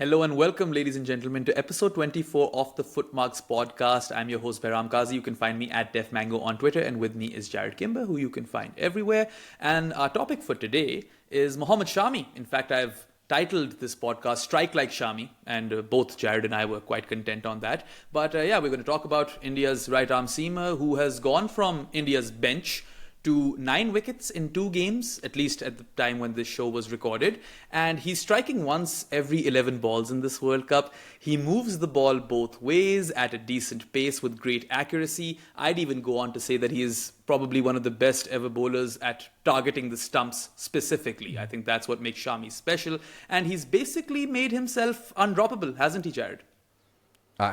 Hello and welcome, ladies and gentlemen, to episode 24 of the FootMarks podcast. I'm your host, Behram Qazi. You can find me at DefMango on Twitter, and with me is Jarrod Kimber, who you can find everywhere. And our topic for today is Mohammad Shami. In fact, I've titled this podcast Strike Like Shami, and both Jarrod and I were quite content on that. But we're going to talk about India's right-arm seamer, who has gone from India's bench to 9 wickets in 2 games, at least at the time when this show was recorded. And he's striking once every 11 balls in this World Cup. He moves the ball both ways at a decent pace with great accuracy. I'd even go on to say that he is probably one of the best ever bowlers at targeting the stumps specifically. I think that's what makes Shami special. And he's basically made himself undroppable, hasn't he, Jarrod?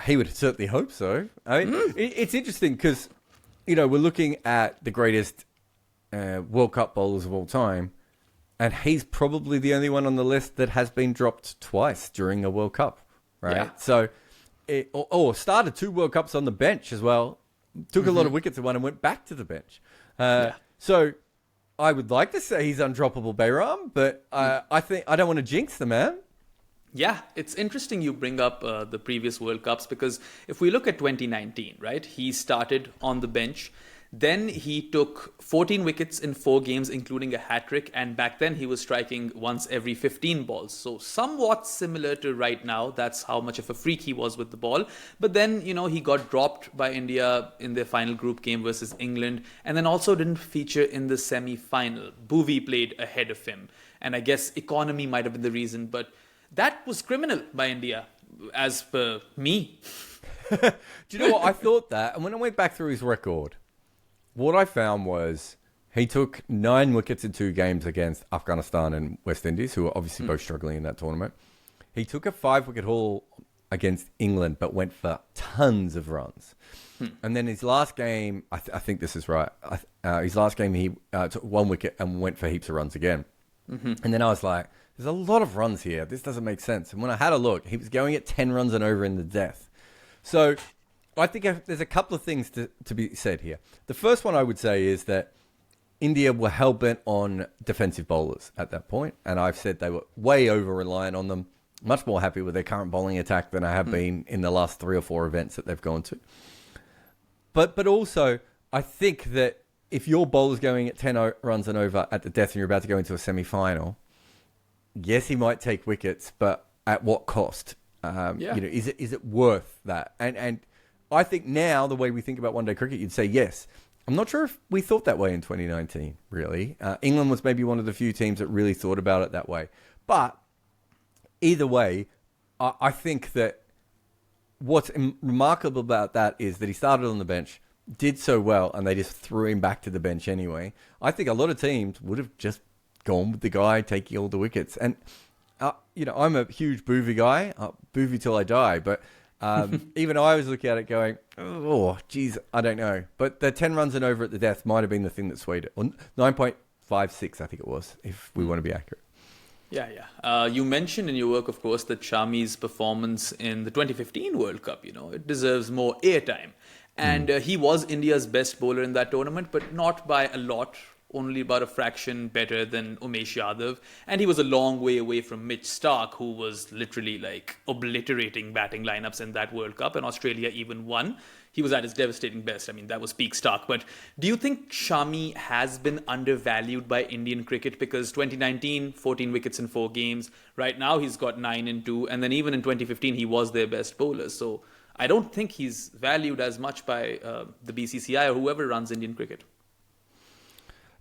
He would certainly hope so. I mean, it's interesting because, we're looking at the greatest World Cup bowlers of all time, and he's probably the only one on the list that has been dropped twice during a World Cup, right? Yeah. So, started 2 World Cups on the bench as well, took a lot of wickets in one and went back to the bench. So, I would like to say he's undroppable, Behram, but I think I don't want to jinx the man. Yeah, it's interesting you bring up the previous World Cups, because if we look at 2019, right, he started on the bench. Then he took 14 wickets in 4 games, including a hat-trick. And back then he was striking once every 15 balls. So somewhat similar to right now. That's how much of a freak he was with the ball. But then, he got dropped by India in their final group game versus England. And then also didn't feature in the semi-final. Bhuvi played ahead of him. And I guess economy might have been the reason. But that was criminal by India, as per me. Do you know what? I thought that. And when I went back through his record, what I found was he took 9 wickets in 2 games against Afghanistan and West Indies, who are obviously both struggling in that tournament. He took a 5-wicket haul against England, but went for tons of runs. And then his last game, I think this is right, his last game he took 1 wicket and went for heaps of runs again. And then I was like, there's a lot of runs here. This doesn't make sense. And when I had a look, he was going at 10 runs and over in the death. So I think there's a couple of things to be said here. The first one I would say is that India were hell-bent on defensive bowlers at that point, and I've said they were way over-reliant on them, much more happy with their current bowling attack than I have been in the last 3 or 4 events that they've gone to. But also, I think that if your bowler's going at 10 runs and over at the death and you're about to go into a semi-final, yes, he might take wickets, but at what cost? Is it worth that? And I think now, the way we think about one-day cricket, you'd say yes. I'm not sure if we thought that way in 2019, really. England was maybe one of the few teams that really thought about it that way. But either way, I think that what's remarkable about that is that he started on the bench, did so well, and they just threw him back to the bench anyway. I think a lot of teams would have just gone with the guy taking all the wickets. And, I'm a huge Bhuvi guy, Bhuvi till I die, but even I was looking at it going, oh, geez, I don't know. But the 10 runs and over at the death might have been the thing that swayed it. Or 9.56, I think it was, if we want to be accurate. Yeah. You mentioned in your work, of course, that Shami's performance in the 2015 World Cup, it deserves more airtime. And he was India's best bowler in that tournament, but not by a lot. Only about a fraction better than Umesh Yadav. And he was a long way away from Mitch Starc, who was literally obliterating batting lineups in that World Cup, and Australia even won. He was at his devastating best. I mean, that was peak Starc. But do you think Shami has been undervalued by Indian cricket? Because 2019, 14 wickets in 4 games. Right now, he's got 9 in 2. And then even in 2015, he was their best bowler. So I don't think he's valued as much by the BCCI or whoever runs Indian cricket.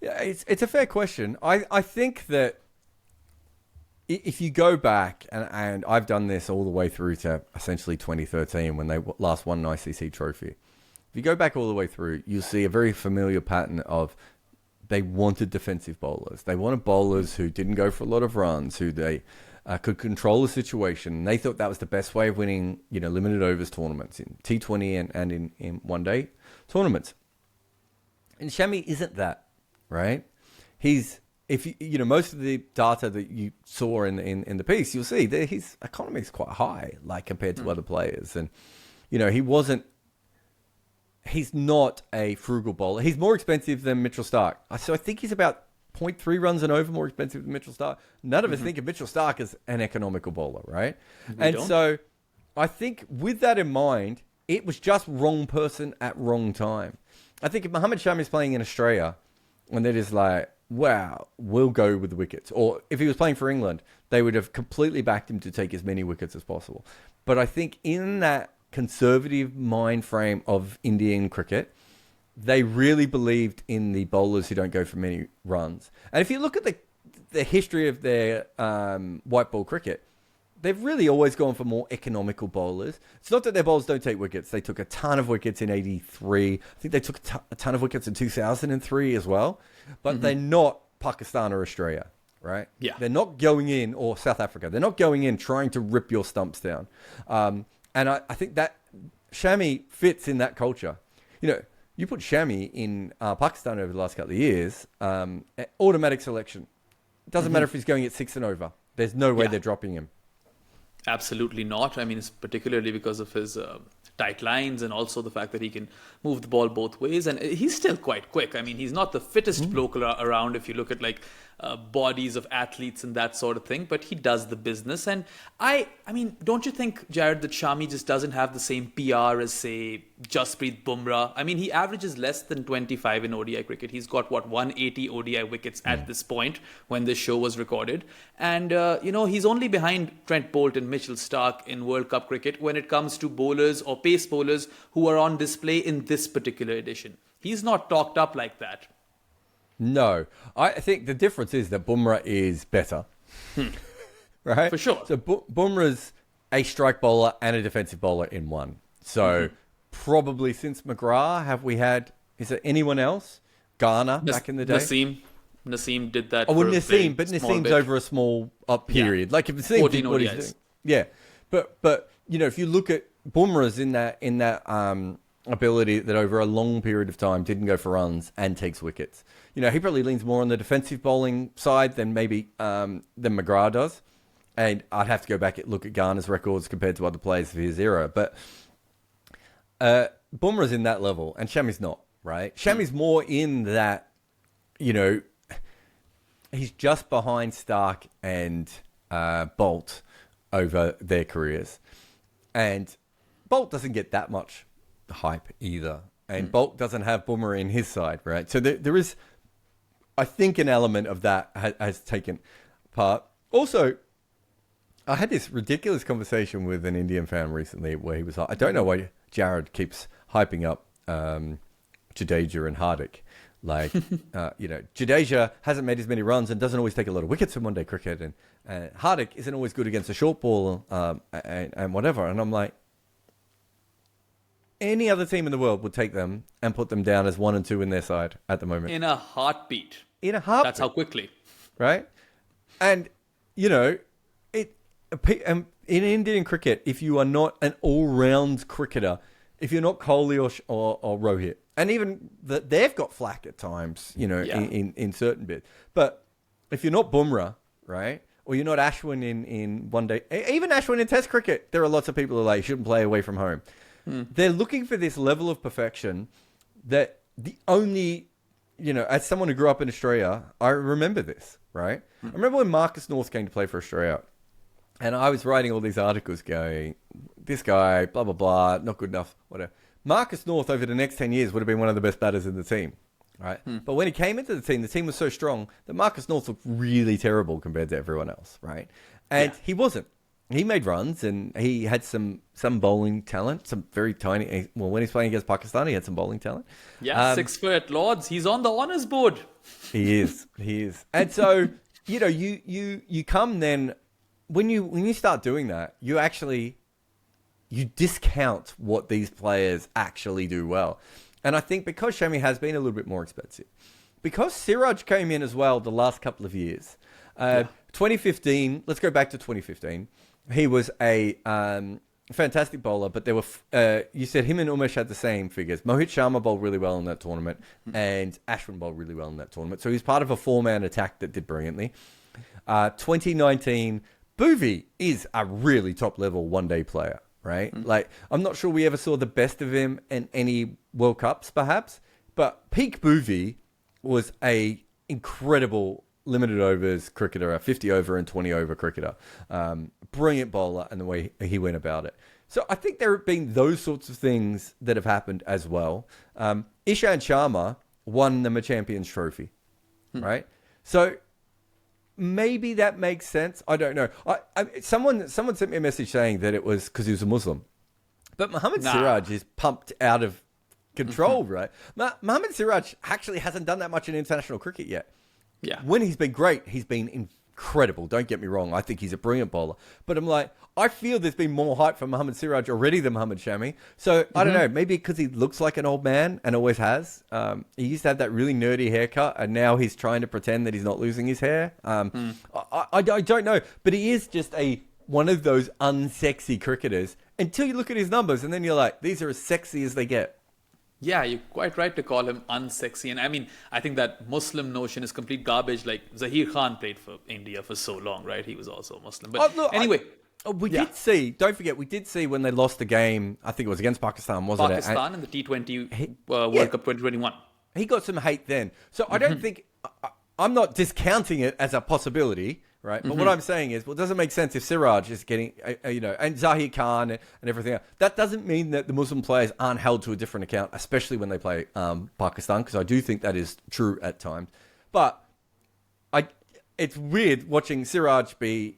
Yeah, it's a fair question. I think that if you go back, and I've done this all the way through to essentially 2013 when they last won an ICC trophy. If you go back all the way through, you'll see a very familiar pattern of they wanted defensive bowlers. They wanted bowlers who didn't go for a lot of runs, who they could control the situation. They thought that was the best way of winning, limited overs tournaments in T20 and in one-day tournaments. And Shami isn't that. Right, he's most of the data that you saw in the piece, you'll see that his economy is quite high, compared to other players, and he's not a frugal bowler. He's more expensive than Mitchell Starc, so I think he's about 0.3 runs and over more expensive than Mitchell Starc. None of us think of Mitchell Starc as an economical bowler, right? So I think with that in mind, it was just wrong person at wrong time. I think if Mohammad Shami is playing in Australia and they're just like, wow, we'll go with the wickets. Or if he was playing for England, they would have completely backed him to take as many wickets as possible. But I think in that conservative mind frame of Indian cricket, they really believed in the bowlers who don't go for many runs. And if you look at the history of their white ball cricket, they've really always gone for more economical bowlers. It's not that their bowlers don't take wickets. They took a ton of wickets in 83. I think they took a ton of wickets in 2003 as well. But they're not Pakistan or Australia, right? Yeah. They're not going in, or South Africa. They're not going in trying to rip your stumps down. And I think that Shami fits in that culture. You know, you put Shami in Pakistan over the last couple of years, automatic selection. It doesn't matter if he's going at 6 and over. There's no way they're dropping him. Absolutely not. I mean, it's particularly because of his tight lines and also the fact that he can move the ball both ways. And he's still quite quick. I mean, he's not the fittest bloke around if you look at like bodies of athletes and that sort of thing, but he does the business. And I mean, don't you think, Jarrod, that Shami just doesn't have the same PR as, say, Jasprit Bumrah? I mean, he averages less than 25 in ODI cricket. He's got, 180 ODI wickets at this point when this show was recorded. And, he's only behind Trent Bolt and Mitchell Starc in World Cup cricket when it comes to bowlers or pace bowlers who are on display in this particular edition. He's not talked up like that. No, I think the difference is that Bumrah is better, right? For sure. So Bumrah's a strike bowler and a defensive bowler in one. So probably since McGrath, is there anyone else? Garner back in the day? Naseem did that. Oh, well, Naseem's over a small period. Yeah. Like if Naseem did what he's doing. Yeah. But if you look at Bumrah's in that ability that over a long period of time didn't go for runs and takes wickets. He probably leans more on the defensive bowling side than maybe than McGrath does. And I'd have to go back and look at Garner's records compared to other players of his era. But Bumrah's in that level and Shami's not, right? Shami's more in that, he's just behind Starc and Bolt over their careers. And Bolt doesn't get that much hype either. And Bolt doesn't have Bumrah in his side, right? So there is, I think, an element of that has taken part. Also, I had this ridiculous conversation with an Indian fan recently where he was like, I don't know why Jarrod keeps hyping up Jadeja and Hardik. Like, Jadeja hasn't made as many runs and doesn't always take a lot of wickets in one-day cricket. And Hardik isn't always good against a short ball and whatever. And I'm like, any other team in the world would take them and put them down as 1 and 2 in their side at the moment. In a heartbeat. That's how quickly. Right? And, in Indian cricket, if you are not an all-round cricketer, if you're not Kohli or Rohit, and even they've got flack at times, in certain bits. But if you're not Bumrah, right, or you're not Ashwin in one day, even Ashwin in Test cricket, there are lots of people who are like, shouldn't play away from home. They're looking for this level of perfection that the only, as someone who grew up in Australia, I remember this, right? I remember when Marcus North came to play for Australia, and I was writing all these articles going, this guy, blah, blah, blah, not good enough, whatever. Marcus North over the next 10 years would have been one of the best batters in the team, right? But when he came into the team was so strong that Marcus North looked really terrible compared to everyone else, right? And he wasn't. He made runs and he had some bowling talent, some very tiny. Well, when he's playing against Pakistan, he had some bowling talent. Yeah, 6 foot at Lords. He's on the honours board. He is. And so, you come then when you start doing that, you discount what these players actually do well. And I think because Shami has been a little bit more expensive, because Siraj came in as well the last couple of years. 2015, let's go back to 2015. He was a fantastic bowler, but there were, you said him and Umesh had the same figures. Mohit Sharma bowled really well in that tournament, and Ashwin bowled really well in that tournament. So he's part of a 4-man attack that did brilliantly. 2019, Bhuvi is a really top-level one-day player, right? Like, I'm not sure we ever saw the best of him in any World Cups, perhaps, but peak Bhuvi was a incredible limited overs cricketer, a 50 over and 20 over cricketer, brilliant bowler, and the way he went about it. So I think there have been those sorts of things that have happened as well. Ishant Sharma won them a Champions Trophy, right? So maybe that makes sense. I don't know. Someone sent me a message saying that it was because he was a Muslim. But Mohammad Siraj is pumped out of control, right? Mohammad Siraj actually hasn't done that much in international cricket yet. Yeah. When he's been great, he's been incredible. Don't get me wrong. I think he's a brilliant bowler. But I'm like, I feel there's been more hype for Mohammad Siraj already than Mohammad Shami. So I don't know. Maybe because he looks like an old man and always has. He used to have that really nerdy haircut, and now he's trying to pretend that he's not losing his hair. I don't know. But he is just one of those unsexy cricketers until you look at his numbers, and then you're like, these are as sexy as they get. Yeah, you're quite right to call him unsexy. And I mean, I think that Muslim notion is complete garbage. Like Zahir Khan played for India for so long, right? He was also Muslim. But anyway. We did see, don't forget, we did see when they lost the game, I think it was against Pakistan, wasn't it? Pakistan in the T20 World Cup 2021. He got some hate then. So I don't think, I'm not discounting it as a possibility, right? But what I'm saying is, well, it doesn't make sense if Siraj is getting, and Zahir Khan and everything else. That doesn't mean that the Muslim players aren't held to a different account, especially when they play Pakistan, because I do think that is true at times. But it's weird watching Siraj be,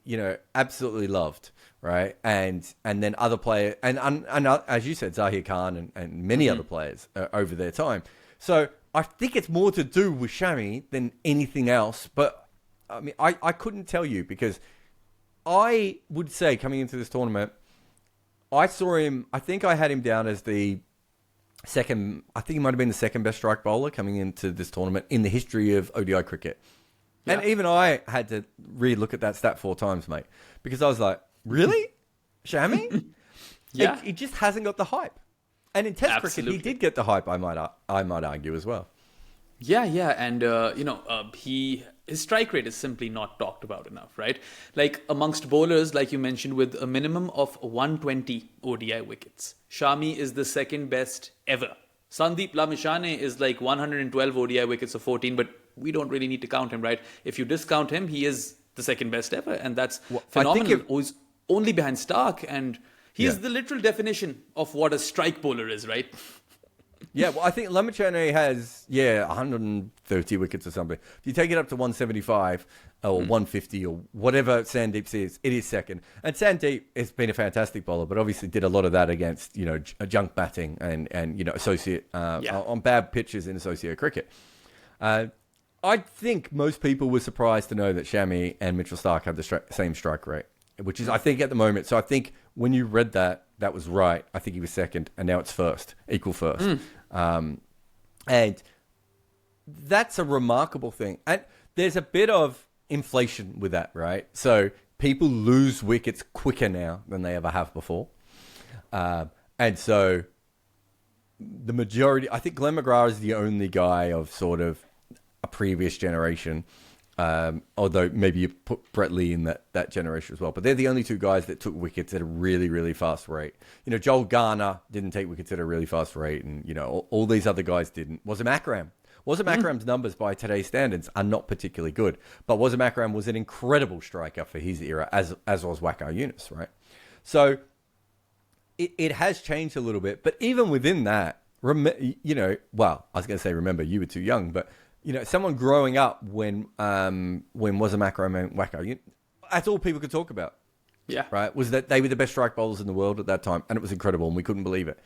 absolutely loved, right? And then other players, and as you said, Zahir Khan and many other players over their time. So I think it's more to do with Shami than anything else. But I mean, I couldn't tell you, because I would say coming into this tournament, I saw him, I think I had him down as the second, I think he might have been the second best strike bowler coming into this tournament in the history of ODI cricket. Yeah. And even I had to re-look at that stat 4 times, mate, because I was like, really? Shami? Yeah. He just hasn't got the hype. And in Test cricket, he did get the hype, I might argue as well. Yeah, and his strike rate is simply not talked about enough, right? Like amongst bowlers, like you mentioned, with a minimum of 120 ODI wickets, Shami is the second best ever. Sandeep Lamishane is like 112 ODI wickets of 14, but we don't really need to count him, right? If you discount him, he is the second best ever, and that's phenomenal. He's only behind Stark, and he's the literal definition of what a strike bowler is, right? Yeah, well, I think Lamishane has, 130 wickets or something. If you take it up to 175 or 150 or whatever Sandeep says, it is second. And Sandeep has been a fantastic bowler, but obviously did a lot of that against, junk batting and associate, on bad pitches in associate cricket. I think most people were surprised to know that Shami and Mitchell Stark have the same strike rate, which is, I think, at the moment. So I think when you read that was right. I think he was second, and now it's first, equal first. And that's a remarkable thing. And there's a bit of inflation with that, right? So people lose wickets quicker now than they ever have before. And so the majority, I think Glenn McGrath is the only guy of sort of a previous generation, although maybe you put Brett Lee in that generation as well. But they're the only two guys that took wickets at a really, really fast rate. Joel Garner didn't take wickets at a really fast rate, and all these other guys didn't. Wasim Akram's numbers by today's standards are not particularly good, but Wasim Akram was an incredible striker for his era, as was Waqar Younis, right? So it has changed a little bit, but even within that, I was going to say, remember, you were too young, but someone growing up when Wasim Akram and Waqar Younis, that's all people could talk about. Yeah. Right? Was that they were the best strike bowlers in the world at that time, and it was incredible, and we couldn't believe it.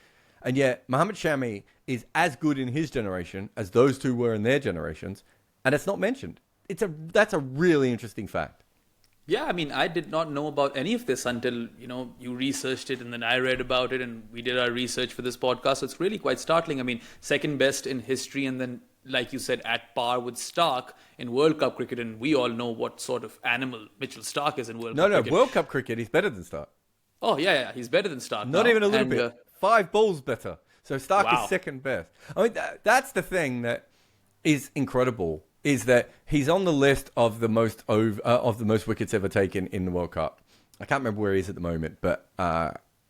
And yet, Mohammad Shami is as good in his generation as those two were in their generations, and it's not mentioned. That's a really interesting fact. Yeah, I mean, I did not know about any of this until, you researched it, and then I read about it, and we did our research for this podcast. So it's really quite startling. I mean, second best in history, and then, like you said, at par with Stark in World Cup cricket, and we all know what sort of animal Mitchell Stark is in World Cup cricket. World Cup cricket, he's better than Stark. Oh, yeah, he's better than Stark. Not even a little bit. 5 balls better. So Stark is second best. I mean, that's the thing that is incredible, is that he's on the list of the most wickets ever taken in the World Cup. I can't remember where he is at the moment, but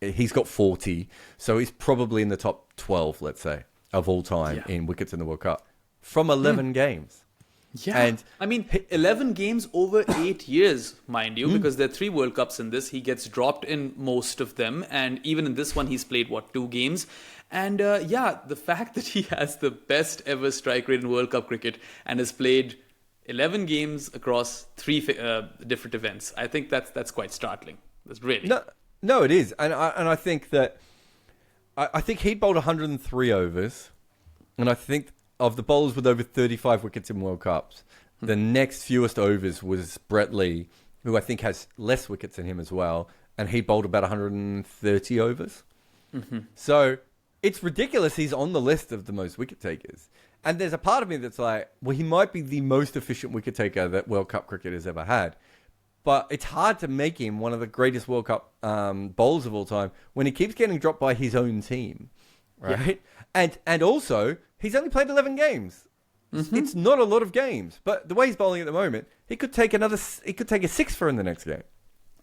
he's got 40. So he's probably in the top 12, let's say, of all time in wickets in the World Cup from 11 games. Yeah, And I mean, 11 games over 8 years, mind you, because there are 3 World Cups in this. He gets dropped in most of them, and even in this one, he's played, 2 games? And the fact that he has the best ever strike rate in World Cup cricket and has played 11 games across 3 different events, I think that's quite startling. That's really... No, it is. And I think that... I think he bowled 103 overs, and I think... Of the bowlers with over 35 wickets in World Cups, the next fewest overs was Brett Lee, who I think has less wickets than him as well, and he bowled about 130 overs. So it's ridiculous he's on the list of the most wicket takers. And there's a part of me that's like, well, he might be the most efficient wicket taker that World Cup cricket has ever had. But it's hard to make him one of the greatest World Cup bowlers of all time when he keeps getting dropped by his own team, right? Yeah. And also... He's only played 11 games. It's not a lot of games. But the way he's bowling at the moment, he could take a sixer in the next game.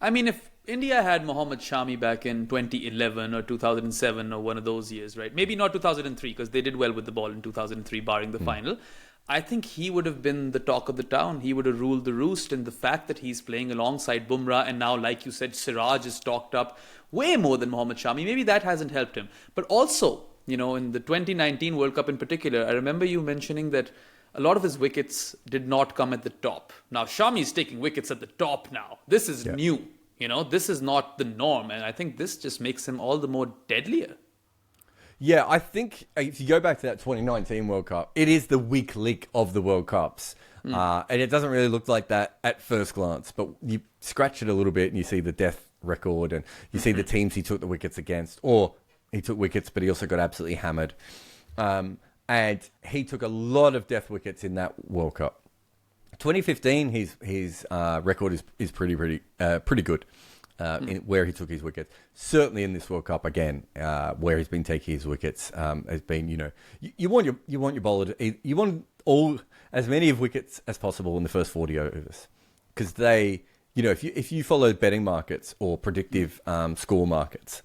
I mean, if India had Mohammad Shami back in 2011 or 2007 or one of those years, right? Maybe not 2003 because they did well with the ball in 2003, barring the final. I think he would have been the talk of the town. He would have ruled the roost. And the fact that he's playing alongside Bumrah and now, like you said, Siraj is talked up way more than Mohammad Shami. Maybe that hasn't helped him. But also... in the 2019 World Cup in particular, I remember you mentioning that a lot of his wickets did not come at the top. Now, Shami's taking wickets at the top now. This is new. This is not the norm. And I think this just makes him all the more deadlier. Yeah, I think if you go back to that 2019 World Cup, it is the weak link of the World Cups. And it doesn't really look like that at first glance. But you scratch it a little bit and you see the death record and you see the teams he took the wickets against. Or... he took wickets, but he also got absolutely hammered. And he took a lot of death wickets in that World Cup. 2015, his record is pretty good in where he took his wickets. Certainly in this World Cup again, where he's been taking his wickets, has been you want your bowler you want as many of wickets as possible in the first 40 overs because they if you follow betting markets or predictive score markets.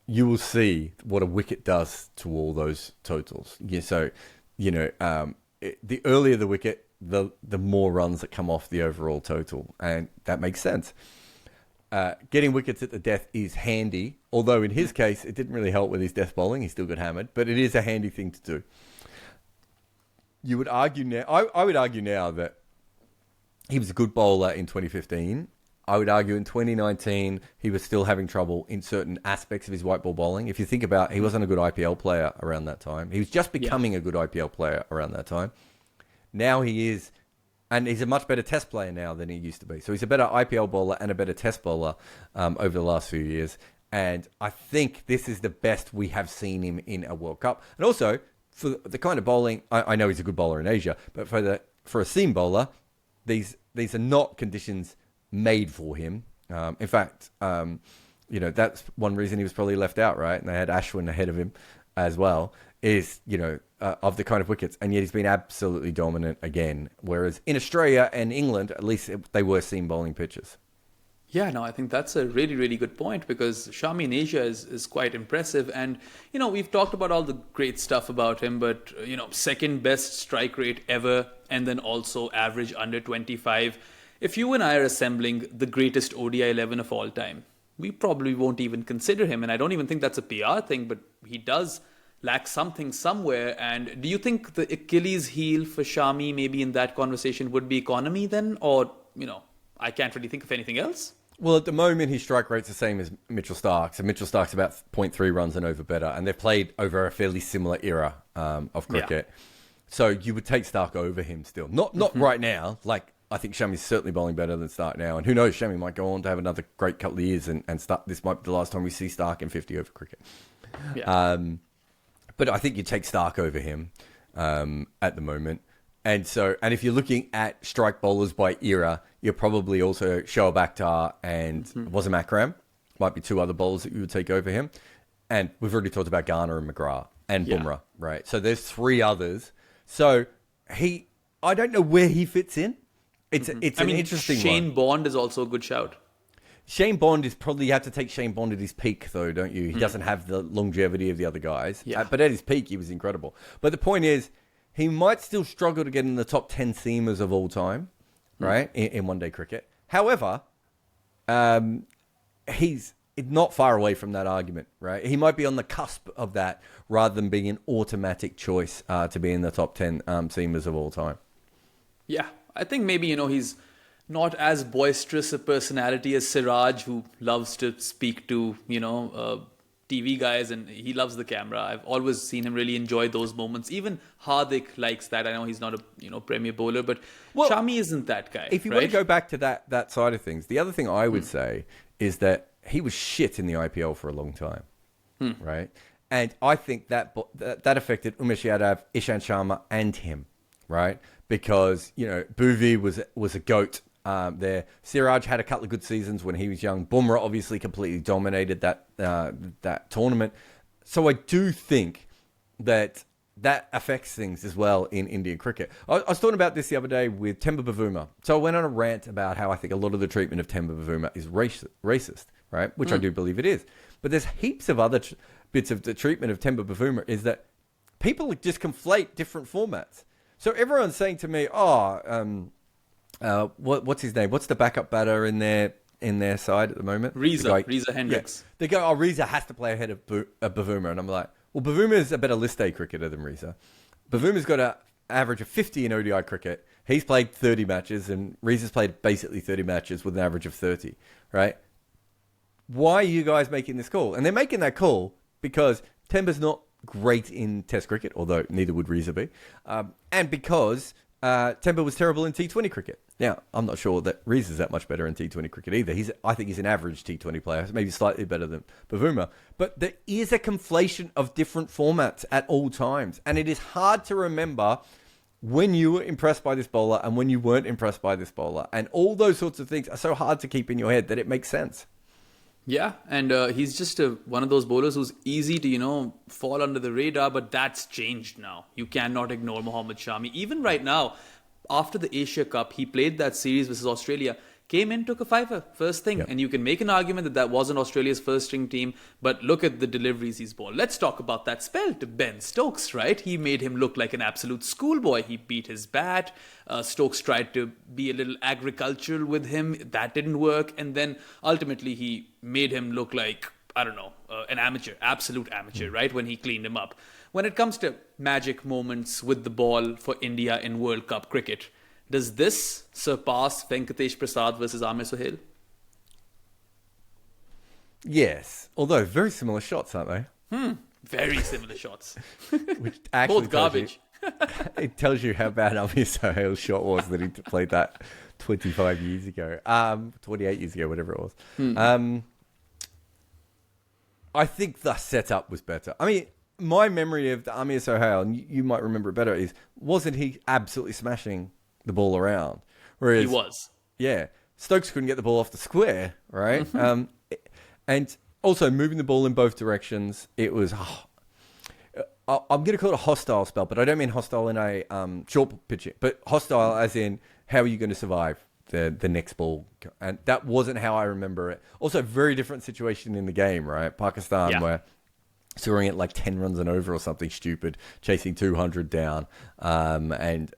You will see what a wicket does to all those totals. Yeah, so, the earlier the wicket, the more runs that come off the overall total. And that makes sense. Getting wickets at the death is handy. Although in his case, it didn't really help with his death bowling. He still got hammered. But it is a handy thing to do. You would argue now... I would argue now that he was a good bowler in 2015. I would argue in 2019, he was still having trouble in certain aspects of his white ball bowling. If you think about he wasn't a good IPL player around that time. He was just becoming a good IPL player around that time. Now he is, and he's a much better test player now than he used to be. So he's a better IPL bowler and a better test bowler over the last few years. And I think this is the best we have seen him in a World Cup. And also, for the kind of bowling, I know he's a good bowler in Asia, but for a seam bowler, these are not conditions made for him. In fact, that's one reason he was probably left out, right? And they had Ashwin ahead of him as well, is, of the kind of wickets. And yet he's been absolutely dominant again. Whereas in Australia and England, at least they were seam bowling pitches. Yeah, no, I think that's a really, really good point because Shami in Asia is quite impressive. And, we've talked about all the great stuff about him, but, second best strike rate ever and then also average under 25. If you and I are assembling the greatest ODI 11 of all time, we probably won't even consider him. And I don't even think that's a PR thing, but he does lack something somewhere. And do you think the Achilles heel for Shami maybe in that conversation would be economy then? Or, I can't really think of anything else. Well, at the moment, his strike rate's the same as Mitchell Stark's. And Mitchell Stark's about 0.3 runs and over better. And they've played over a fairly similar era of cricket. Yeah. So you would take Stark over him still. Not right now, like... I think Shami's certainly bowling better than Stark now. And who knows, Shami might go on to have another great couple of years and start. This might be the last time we see Stark in 50 over cricket. Yeah. But I think you take Stark over him at the moment. And if you're looking at strike bowlers by era, you're probably also Shoaib Akhtar and Wasim Akram. Might be two other bowlers that you would take over him. And we've already talked about Garner and McGrath and Bumrah, right? So there's 3 others. So I don't know where he fits in. It's an interesting Shane one. Bond is also a good shout. Shane Bond is probably, you have to take Shane Bond at his peak though, don't you? He doesn't have the longevity of the other guys. Yeah. But at his peak, he was incredible. But the point is, he might still struggle to get in the top 10 seamers of all time, right, in one-day cricket. However, he's not far away from that argument, right? He might be on the cusp of that rather than being an automatic choice to be in the top 10 seamers of all time. Yeah, I think maybe, he's not as boisterous a personality as Siraj, who loves to speak to, TV guys, and he loves the camera. I've always seen him really enjoy those moments. Even Hardik likes that. I know he's not a premier bowler, but Shami isn't that guy. If you right? want to go back to that side of things, the other thing I would say is that he was shit in the IPL for a long time, right? And I think that affected Umesh Yadav, Ishant Sharma, and him, right? Because Bhuvi was a goat there. Siraj had a couple of good seasons when he was young. Bumrah obviously completely dominated that tournament. So I do think that affects things as well in Indian cricket. I was talking about this the other day with Temba Bavuma. So I went on a rant about how I think a lot of the treatment of Temba Bavuma is racist, right? Which I do believe it is. But there's heaps of other bits of the treatment of Temba Bavuma is that people just conflate different formats. So everyone's saying to me, what's his name? What's the backup batter in their side at the moment? Reza Hendricks. Yeah. They go, Reza has to play ahead of Bavuma. And I'm like, well, Bavuma is a better list day cricketer than Reza. Bavuma's got an average of 50 in ODI cricket. He's played 30 matches, and Reza's played basically 30 matches with an average of 30, right? Why are you guys making this call? And they're making that call because Temba's not great in Test cricket, although neither would Reza be, and because Temba was terrible in T20 cricket. Now, I'm not sure that Reza's that much better in T20 cricket either. I think he's an average T20 player, maybe slightly better than Bavuma. But there is a conflation of different formats at all times, and it is hard to remember when you were impressed by this bowler and when you weren't impressed by this bowler. And all those sorts of things are so hard to keep in your head that it makes sense. Yeah, and he's just one of those bowlers who's easy to, fall under the radar, but that's changed now. You cannot ignore Mohammad Shami. Even right now, after the Asia Cup, he played that series versus Australia, came in, took a fiver, first thing. Yep. And you can make an argument that wasn't Australia's first string team, but look at the deliveries he's bowled. Let's talk about that spell to Ben Stokes, right? He made him look like an absolute schoolboy. He beat his bat. Stokes tried to be a little agricultural with him. That didn't work. And then ultimately he made him look like, an amateur, absolute amateur, right? When he cleaned him up. When it comes to magic moments with the ball for India in World Cup cricket, does this surpass Venkatesh Prasad versus Amir Sohail? Yes, although very similar shots, aren't they? Very similar shots. Which actually both garbage. It tells you how bad Amir Sohail's shot was that he played that 25 years ago, 28 years ago, whatever it was. I think the setup was better. I mean, my memory of the Amir Sohail, and you might remember it better, wasn't he absolutely smashing the ball around? Whereas, he was. Yeah. Stokes couldn't get the ball off the square, right? And also moving the ball in both directions, it was... I'm going to call it a hostile spell, but I don't mean hostile in a short pitch, but hostile as in how are you going to survive the next ball? And that wasn't how I remember it. Also, very different situation in the game, right? Pakistan, where scoring it like 10 runs and over or something stupid, chasing 200 down. And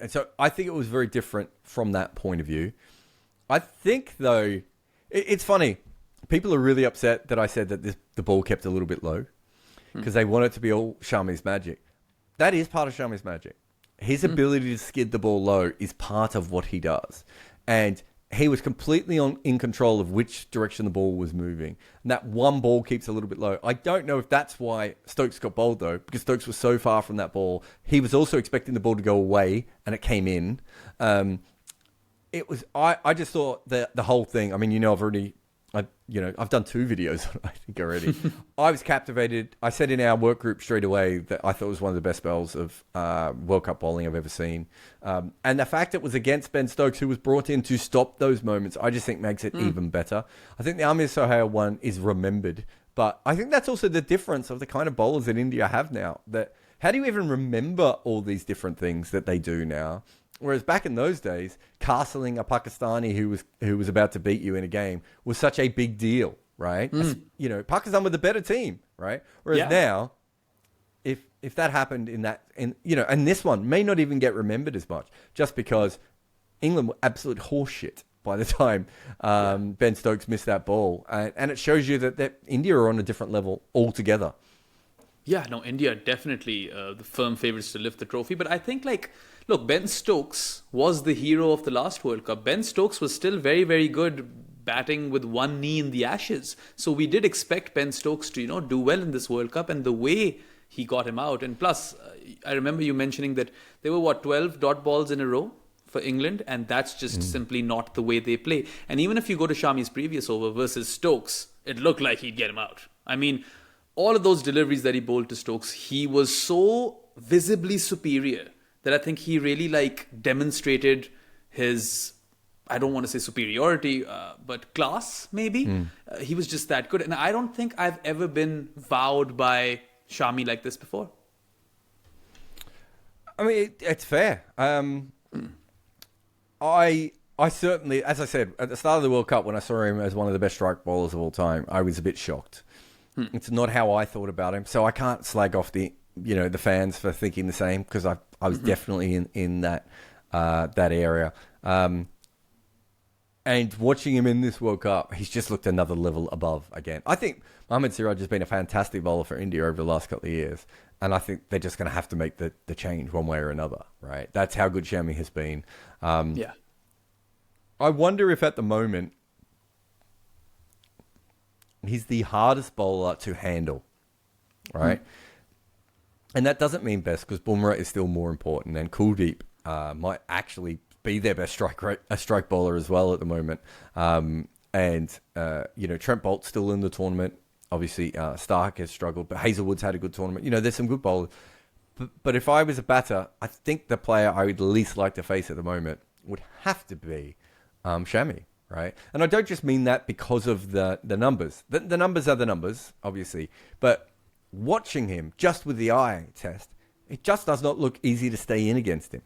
so I think it was very different from that point of view. I think, though, it's funny. People are really upset that I said that the ball kept a little bit low because they want it to be all Shami's magic. That is part of Shami's magic. His ability to skid the ball low is part of what he does. And he was completely in control of which direction the ball was moving. And that one ball keeps a little bit low. I don't know if that's why Stokes got bowled, though, because Stokes was so far from that ball. He was also expecting the ball to go away, and it came in. It was. I just thought that the whole thing. I mean, I've done 2 videos, I think, already. I was captivated. I said in our work group straight away that I thought it was one of the best spells of World Cup bowling I've ever seen. And the fact it was against Ben Stokes, who was brought in to stop those moments, I just think makes it even better. I think the Amir Sohail one is remembered. But I think that's also the difference of the kind of bowlers that India have now. That how do you even remember all these different things that they do now? Whereas back in those days, castling a Pakistani who was about to beat you in a game was such a big deal, right? Pakistan were the better team, right? Whereas now, if that happened and this one may not even get remembered as much, just because England were absolute horseshit by the time Ben Stokes missed that ball, and it shows you that India are on a different level altogether. Yeah, no, India definitely the firm favourites to lift the trophy. But I think, look, Ben Stokes was the hero of the last World Cup. Ben Stokes was still very, very good batting with one knee in the Ashes. So we did expect Ben Stokes to, do well in this World Cup. And the way he got him out. And plus, I remember you mentioning that there were, 12 dot balls in a row for England. And that's just simply not the way they play. And even if you go to Shami's previous over versus Stokes, it looked like he'd get him out. I mean, all of those deliveries that he bowled to Stokes, he was so visibly superior that I think he really demonstrated his, I don't want to say superiority, but class maybe. He was just that good. And I don't think I've ever been wowed by Shami like this before. I mean, it's fair. I certainly, as I said, at the start of the World Cup, when I saw him as one of the best strike bowlers of all time, I was a bit shocked. It's not how I thought about him, so I can't slag off the fans for thinking the same, because I was definitely in that area. And watching him in this World Cup, he's just looked another level above again. I think Mohammad Siraj has been a fantastic bowler for India over the last couple of years, and I think they're just going to have to make the change one way or another, right? That's how good Shami has been. Yeah. I wonder if at the moment he's the hardest bowler to handle, right? And that doesn't mean best, because Bumrah is still more important, and Kuldeep might actually be their best strike bowler as well at the moment. Trent Bolt's still in the tournament. Obviously, Stark has struggled, but Hazelwood's had a good tournament. There's some good bowlers. But if I was a batter, I think the player I would least like to face at the moment would have to be Shami. Right, and I don't just mean that because of the numbers. The numbers are the numbers, obviously. But watching him just with the eye test, it just does not look easy to stay in against him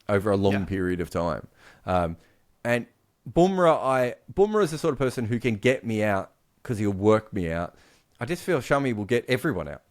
over a long period of time. And Bumrah is the sort of person who can get me out because he'll work me out. I just feel Shami will get everyone out.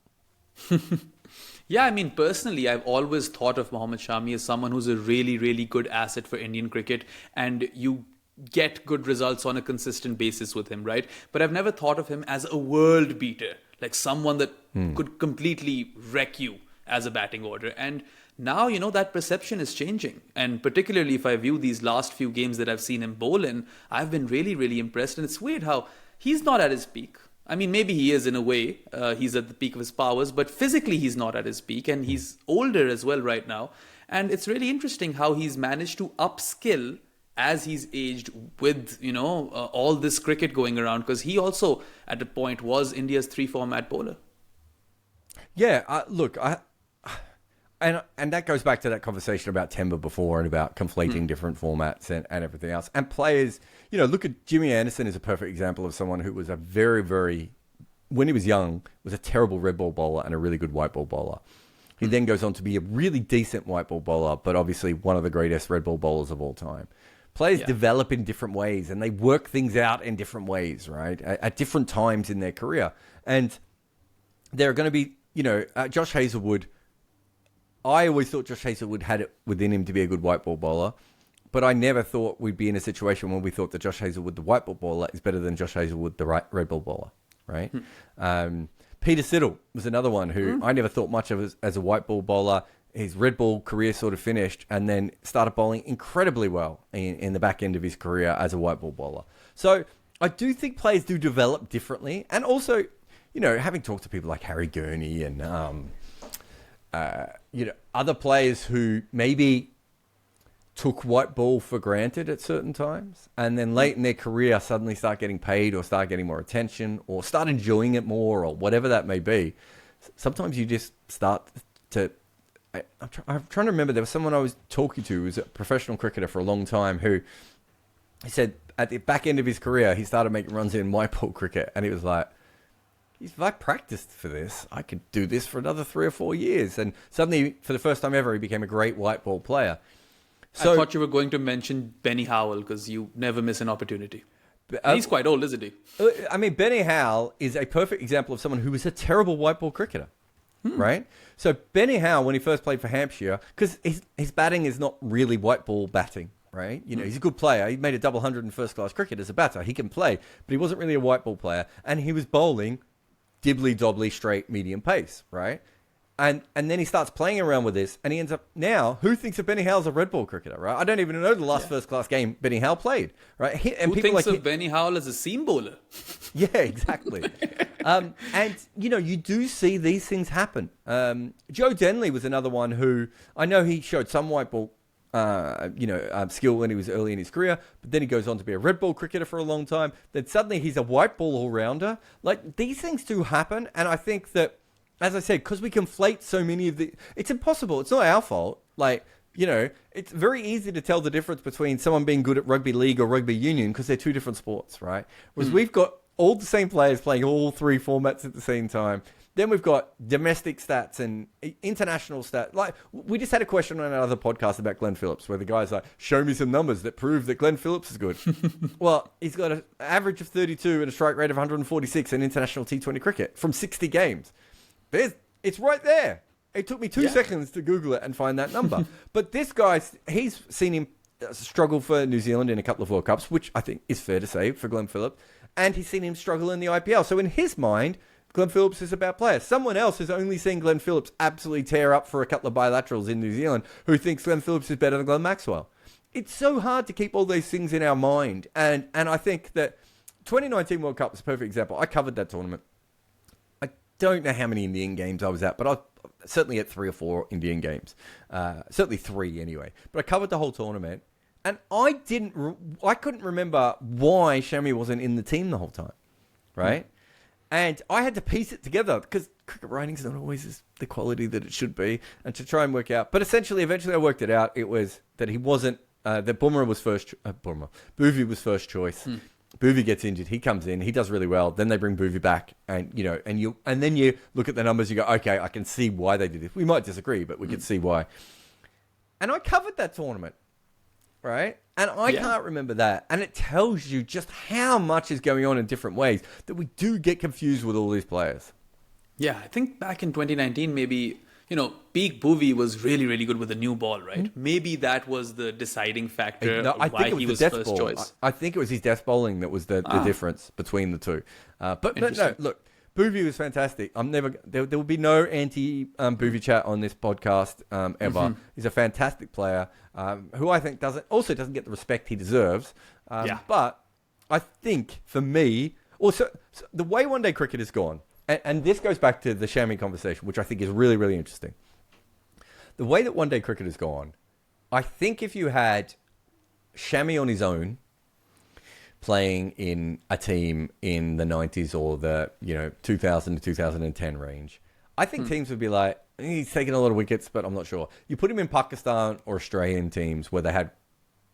Yeah, I mean, personally, I've always thought of Mohammad Shami as someone who's a really, really good asset for Indian cricket, and you get good results on a consistent basis with him, right? But I've never thought of him as a world beater, like someone that could completely wreck you as a batting order. And now, that perception is changing. And particularly if I view these last few games that I've seen him bowl in, I've been really, really impressed. And it's weird how he's not at his peak. I mean, maybe he is in a way. He's at the peak of his powers, but physically he's not at his peak. And he's older as well right now. And it's really interesting how he's managed to upskill as he's aged with, all this cricket going around. Because he also, at a point, was India's 3-format bowler. Yeah, look, and that goes back to that conversation about timber before and about conflating different formats and everything else. And players, look at Jimmy Anderson is a perfect example of someone who was a very, very, when he was young, was a terrible red ball bowler and a really good white ball bowler. He then goes on to be a really decent white ball bowler, but obviously one of the greatest red ball bowlers of all time. Players develop in different ways, and they work things out in different ways, right? At different times in their career. And there are going to be, Josh Hazlewood. I always thought Josh Hazlewood had it within him to be a good white ball bowler, but I never thought we'd be in a situation where we thought that Josh Hazlewood, the white ball bowler, is better than Josh Hazlewood, the red ball bowler, right? Peter Siddle was another one who I never thought much of as a white ball bowler. His red ball career sort of finished, and then started bowling incredibly well in the back end of his career as a white ball bowler. So I do think players do develop differently. And also, having talked to people like Harry Gurney and, other players who maybe took white ball for granted at certain times, and then late in their career suddenly start getting paid or start getting more attention or start enjoying it more or whatever that may be. Sometimes you just start to... I'm trying to remember, there was someone I was talking to who was a professional cricketer for a long time who he said at the back end of his career, he started making runs in white ball cricket. And he was like, if I practiced for this, I could do this for another 3 or 4 years. And suddenly, for the first time ever, he became a great white ball player. So, I thought you were going to mention Benny Howell, because you never miss an opportunity. He's quite old, isn't he? I mean, Benny Howell is a perfect example of someone who was a terrible white ball cricketer. right? So Benny Howe, when he first played for Hampshire, because his batting is not really white ball batting, right? You know, he's a good player. He made a double hundred in first-class cricket as a batter. He can play, but he wasn't really a white ball player. And he was bowling dibbly-dobbly straight medium pace, right? And then he starts playing around with this, and he ends up now. Who thinks of Benny Howe as a red ball cricketer, right? I don't even know the last first-class game Benny Howe played, right? Who thinks of Benny Howe as a seam bowler? Yeah, exactly. And you know, you do see these things happen. Joe Denley was another one who I know he showed some white ball, skill when he was early in his career, but then he goes on to be a red ball cricketer for a long time. Then suddenly he's a white ball all-rounder. Like, these things do happen, and I think that, as I said, because we conflate so many of it's impossible. It's not our fault. Like, you know, it's very easy to tell the difference between someone being good at rugby league or rugby union because they're two different sports, right? Whereas we've got all the same players playing all three formats at the same time. Then we've got domestic stats and international stats. Like, we just had a question on another podcast about Glenn Phillips, where the guy's like, show me some numbers that prove that Glenn Phillips is good. Well, he's got an average of 32 and a strike rate of 146 in international T20 cricket from 60 games. It's right there. It took me 2 seconds to Google it and find that number. But this guy, he's seen him struggle for New Zealand in a couple of World Cups, which I think is fair to say for Glenn Phillips. And he's seen him struggle in the IPL. So in his mind, Glenn Phillips is about player. Someone else has only seen Glenn Phillips absolutely tear up for a couple of bilaterals in New Zealand who thinks Glenn Phillips is better than Glenn Maxwell. It's so hard to keep all these things in our mind. And I think that 2019 World Cup is a perfect example. I covered that tournament. I don't know how many Indian games I was at, but I certainly at 3 or 4 Indian games. Certainly 3 anyway. But I covered the whole tournament. And I couldn't remember why Shami wasn't in the team the whole time, right? And I had to piece it together because cricket writing's not always the quality that it should be, and to try and work out. But eventually I worked it out. It was that he wasn't, that Bumrah was Bhuvi was first choice. Bhuvi gets injured. He comes in. He does really well. Then they bring Bhuvi back, and then you look at the numbers. You go, okay, I can see why they did this. We might disagree, but we can see why. And I covered that tournament, right? And I can't remember that. And it tells you just how much is going on in different ways that we do get confused with all these players. Yeah, I think back in 2019, maybe, peak Bhuvi was really, really good with a new ball, right? Maybe that was the deciding factor why he was first choice. I think it was his death bowling that was the difference between the two. But no, look, Bhuvi was fantastic. There will be no anti-Bhuvi chat on this podcast ever. He's a fantastic player who I think doesn't get the respect he deserves. But I think for me, also the way one-day cricket has gone, and this goes back to the Shami conversation, which I think is really, really interesting. The way that one-day cricket has gone, I think if you had Shami on his own, playing in a team in the 90s or the 2000 to 2010 range, I think teams would be like, he's taking a lot of wickets, but I'm not sure. You put him in Pakistan or Australian teams where they had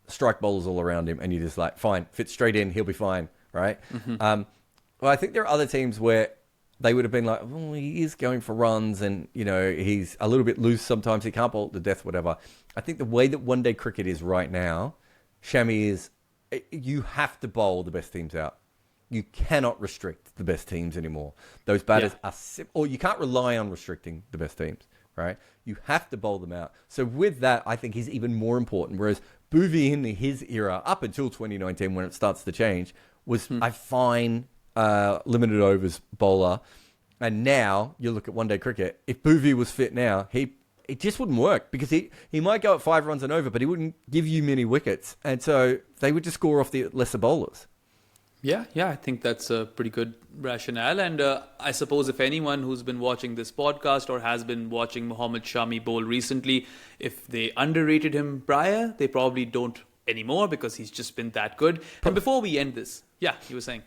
strike bowlers all around him, and you're just like, fine, fits straight in, he'll be fine, right? Well, I think there are other teams where they would have been like, oh, he is going for runs, and he's a little bit loose sometimes, he can't bowl to death, whatever. I think the way that one-day cricket is right now, Shami is, you have to bowl the best teams out. You cannot restrict the best teams anymore. Those batters are or you can't rely on restricting the best teams, right? You have to bowl them out. So with that, I think he's even more important. Whereas Bhuvi in his era, up until 2019 when it starts to change, was a fine limited overs bowler. And now you look at one-day cricket. If Bhuvi was fit now, it just wouldn't work because he might go at 5 runs and over, but he wouldn't give you many wickets. And so they would just score off the lesser bowlers. Yeah, I think that's a pretty good rationale. And I suppose if anyone who's been watching this podcast or has been watching Mohammad Shami bowl recently, if they underrated him prior, they probably don't anymore because he's just been that good. And before we end this, you were saying?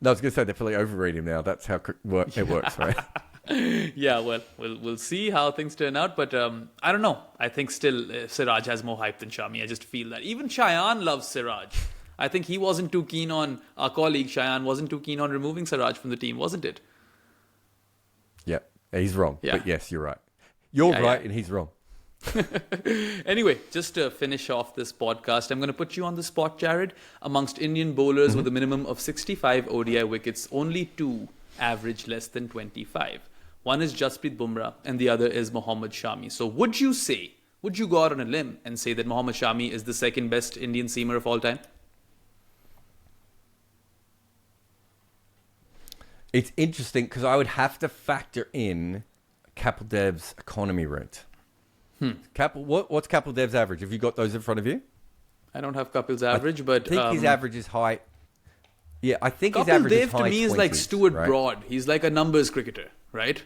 No, I was going to say they probably overrate him now. That's how it works, right? Yeah, well, we'll see how things turn out. But I don't know. I think still Siraj has more hype than Shami. I just feel that. Even Cheyenne loves Siraj. I think he wasn't too keen on, our colleague Cheyenne wasn't too keen on removing Siraj from the team, wasn't it? Yeah, he's wrong. Yeah. But yes, you're right. You're right and he's wrong. Anyway, just to finish off this podcast, I'm going to put you on the spot, Jarrod. Amongst Indian bowlers with a minimum of 65 ODI wickets, only 2 average less than 25. One is Jasprit Bumrah and the other is Mohammad Shami. So would you go out on a limb and say that Mohammad Shami is the second best Indian seamer of all time? It's interesting because I would have to factor in Kapil Dev's economy rate. What's Kapil Dev's average? Have you got those in front of you? I don't have Kapil's average, but I think his average is high. Yeah, I think his Kapil average Dev is high to me is like 20s, Stuart right? Broad. He's like a numbers cricketer, right?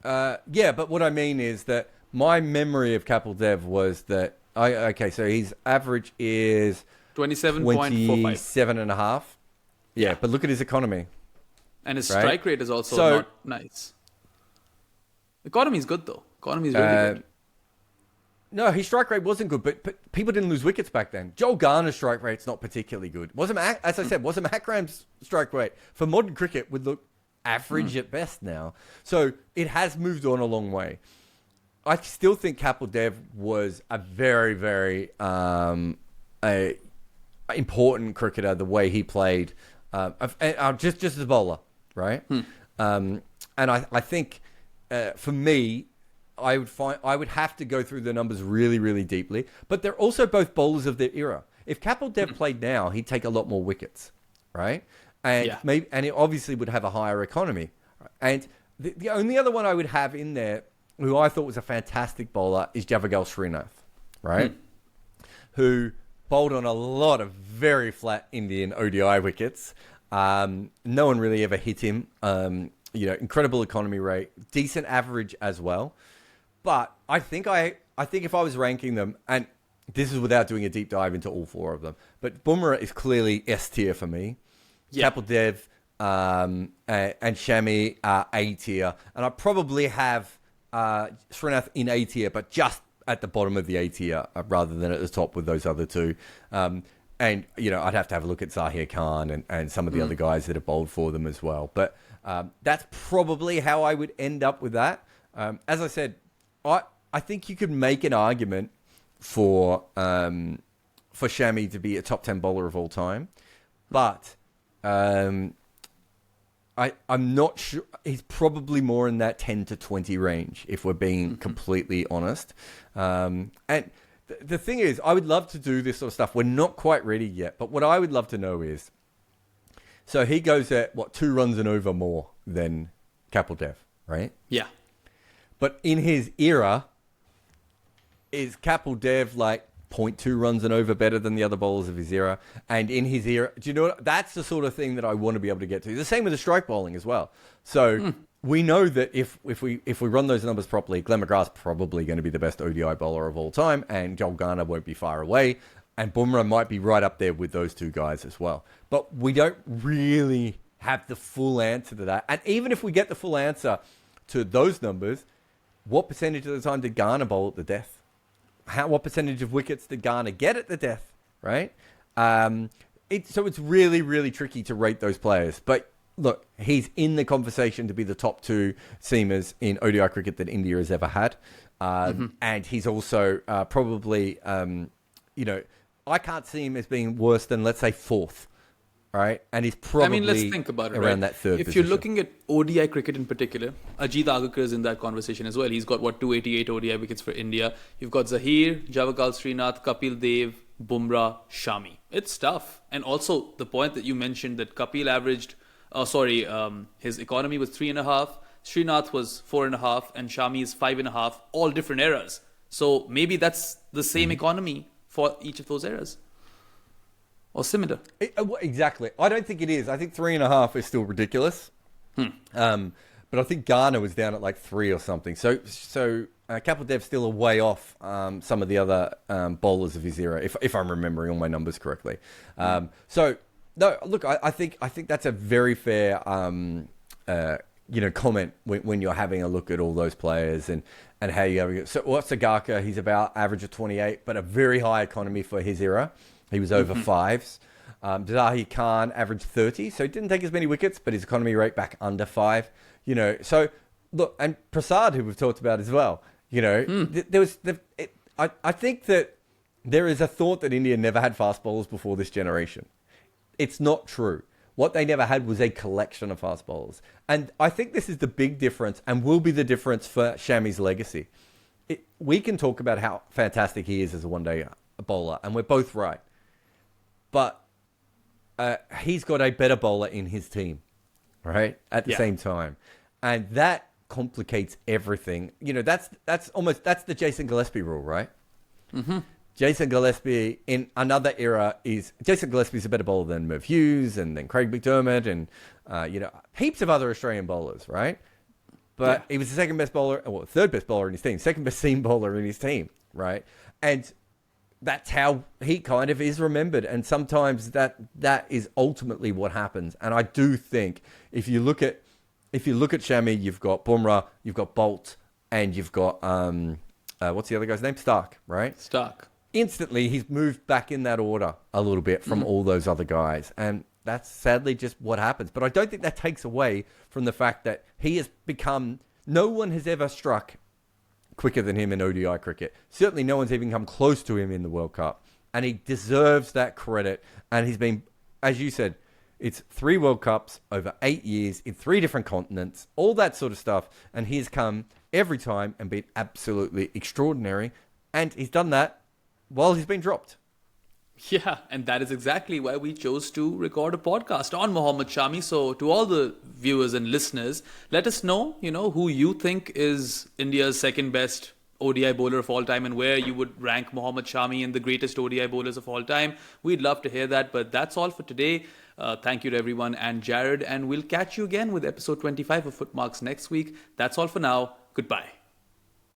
Yeah, but what I mean is that my memory of Kapil Dev was that so his average is 27.45. 27.5. Yeah, but look at his economy. And his right? strike rate is also not nice. Economy is good though. Economy is really good. No, his strike rate wasn't good, but people didn't lose wickets back then. Joel Garner's strike rate's not particularly good. Wasn't Akram's strike rate for modern cricket would look average at best now. So it has moved on a long way. I still think Kapil Dev was a very, very important cricketer. The way he played, just as a bowler, right? And I think for me, I would have to go through the numbers really, really deeply. But they're also both bowlers of their era. If Kapil Dev played now, he'd take a lot more wickets, right? And he obviously would have a higher economy. And the only other one I would have in there, who I thought was a fantastic bowler, is Javagal Srinath, right? Who bowled on a lot of very flat Indian ODI wickets. No one really ever hit him. Incredible economy rate, decent average as well. But I think if I was ranking them, and this is without doing a deep dive into all four of them, but Bumrah is clearly S tier for me. Yeah. Kapil Dev and Shami are A tier, and I probably have Srinath in A tier, but just at the bottom of the A tier rather than at the top with those other two. And I'd have to have a look at Zahir Khan and some of the other guys that have bowled for them as well. But that's probably how I would end up with that. As I said, I think you could make an argument for Shami to be a top 10 bowler of all time, but I'm not sure. He's probably more in that 10 to 20 range, if we're being completely honest. And the thing is, I would love to do this sort of stuff. We're not quite ready yet, but what I would love to know is, so he goes at, 2 runs and over more than Kapil Dev, right? Yeah. But in his era, is Kapil Dev like 0.2 runs and over better than the other bowlers of his era? And in his era, do you know what? That's the sort of thing that I want to be able to get to. The same with the strike bowling as well. So we know that if we run those numbers properly, Glenn McGrath's probably going to be the best ODI bowler of all time, and Joel Garner won't be far away, and Bumrah might be right up there with those two guys as well. But we don't really have the full answer to that. And even if we get the full answer to those numbers, what percentage of the time did Garner bowl at the death? What percentage of wickets did Garner get at the death? Right? So it's really, really tricky to rate those players. But look, he's in the conversation to be the top 2 seamers in ODI cricket that India has ever had. And he's also probably, I can't see him as being worse than, let's say, 4th. Right? And he's probably let's think about it, around that 3rd If position. you're looking at ODI cricket in particular, Ajit Agakar is in that conversation as well. He's got, 288 ODI wickets for India. You've got Zahir, Javagal Srinath, Kapil Dev, Bumrah, Shami. It's tough. And also, the point that you mentioned that Kapil averaged, his economy was 3.5, Srinath was 4.5, and Shami is 5.5, all different eras. So maybe that's the same economy for each of those eras. Or similar. Exactly. I don't think it is. I think 3.5 is still ridiculous. But I think Garner was down at like 3 or something. So Kapil Dev's still a way off some of the other bowlers of his era, if I'm remembering all my numbers correctly. So no, look, I think that's a very fair comment when you're having a look at all those players and how you have it. So what's Sagaka? He's about average of 28, but a very high economy for his era. He was over 5s. Zahir Khan averaged 30, so he didn't take as many wickets, but his economy rate back under 5. So look, and Prasad, who we've talked about as well. There was I think that there is a thought that India never had fast bowlers before this generation. It's not true. What they never had was a collection of fast bowlers. And I think this is the big difference and will be the difference for Shami's legacy. We can talk about how fantastic he is as a one-day bowler, and we're both right. But he's got a better bowler in his team, right? At the same time. And that complicates everything. You know, that's the Jason Gillespie rule, right? Mm-hmm. Jason Gillespie in another era Jason Gillespie's a better bowler than Merv Hughes and then Craig McDermott and heaps of other Australian bowlers, right? But he was the second best bowler, or third best bowler in his team, second best seam bowler in his team, right? And that's how he kind of is remembered. And sometimes that is ultimately what happens. And I do think if you look at Shami, you've got Bumrah, you've got Bolt, and you've got what's the other guy's name? Stark, right? Stark. Instantly, he's moved back in that order a little bit from all those other guys. And that's sadly just what happens. But I don't think that takes away from the fact that he has become... No one has ever struck quicker than him in ODI cricket. Certainly no one's even come close to him in the World Cup. And he deserves that credit. And he's been, as you said, it's 3 World Cups over 8 years in 3 different continents, all that sort of stuff. And he's come every time and been absolutely extraordinary. And he's done that while he's been dropped. Yeah, and that is exactly why we chose to record a podcast on Mohammad Shami. So to all the viewers and listeners, let us know, who you think is India's second best ODI bowler of all time and where you would rank Mohammad Shami in the greatest ODI bowlers of all time. We'd love to hear that, but that's all for today. Thank you to everyone and Jarrod, and we'll catch you again with episode 25 of FootMarks next week. That's all for now. Goodbye.